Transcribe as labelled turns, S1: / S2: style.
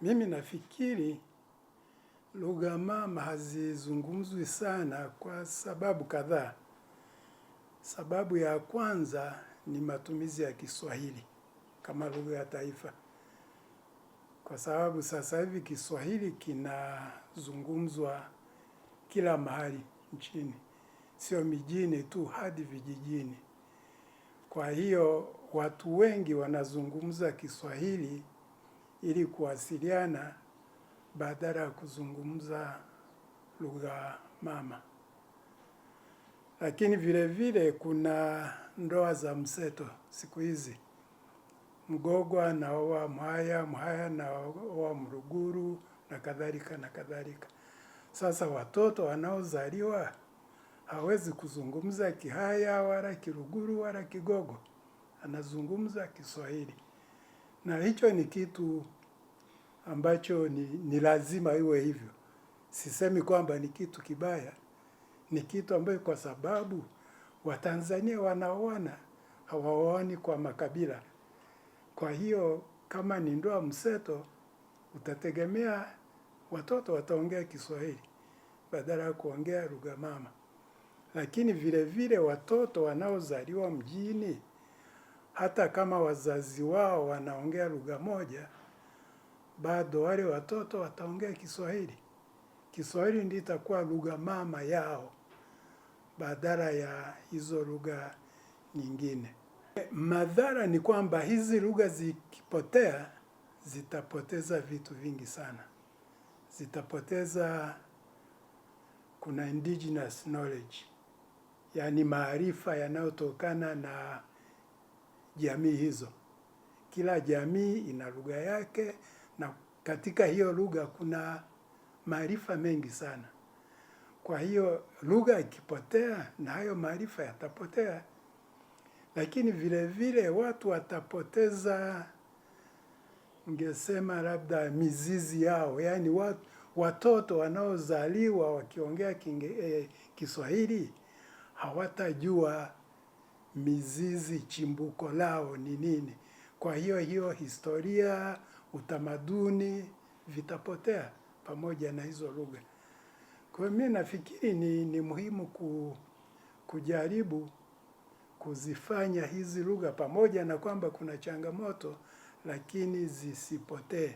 S1: Mimi nafikiri lugha mama hazizungumzwi sana kwa sababu kadhaa. Sababu ya kwanza ni matumizi ya Kiswahili kama lugha ya taifa. Kwa sababu sasa hivi Kiswahili kinazungumzwa kila mahali nchini. Sio mijini tu, hadi vijijini. Kwa hiyo watu wengi wanazungumza Kiswahili ili kuwasiliana badala ya kuzungumza lugha mama. Lakini vile vile kuna ndoa za mseto siku hizi. Mgogo anaoa Mhaya, Mhaya anaoa Mruguru na kadhalika na kadhalika. Sasa watoto wanaozaliwa hawezi kuzungumza Kihaya wala Kiruguru wala Kigogo. Anazungumza Kiswahili. Na hicho ni kitu ambacho ni lazima iwe hivyo. Sisemi kwamba ni kitu kibaya. Ni kitu ambacho kwa sababu Watanzania wanaoana hawaoani kwa makabila. Kwa hiyo kama ni ndoa mseto, utategemea watoto wataongea Kiswahili badala ya kuongea lugha mama. Lakini vile vile watoto wanaozaliwa mjini, hata kama wazazi wao wanaongea lugha moja, bado wale watoto wataongea Kiswahili. Kiswahili ndiyo itakuwa lugha mama yao badala ya hizo lugha nyingine. Madhara ni kwamba hizi lugha zikipotea, zitapoteza vitu vingi sana. Zitapoteza, kuna indigenous knowledge, yaani maarifa yanayotokana na jamii hizo. Kila jamii ina lugha yake, na katika hiyo lugha kuna maarifa mengi sana. Kwa hiyo lugha ikipotea na hayo maarifa yatapotea. Lakini vile vile watu watapoteza, ningesema labda mizizi yao. Yaani watoto wanaozaliwa wakiongea Kiswahili hawatajua mizizi, chimbuko lao ni nini. Kwa hiyo historia, utamaduni vitapotea pamoja na hizo lugha. Kwa hiyo mimi nafikiri ni muhimu kujaribu kuzifanya hizi lugha pamoja na kwamba kuna changamoto, lakini zisipotee.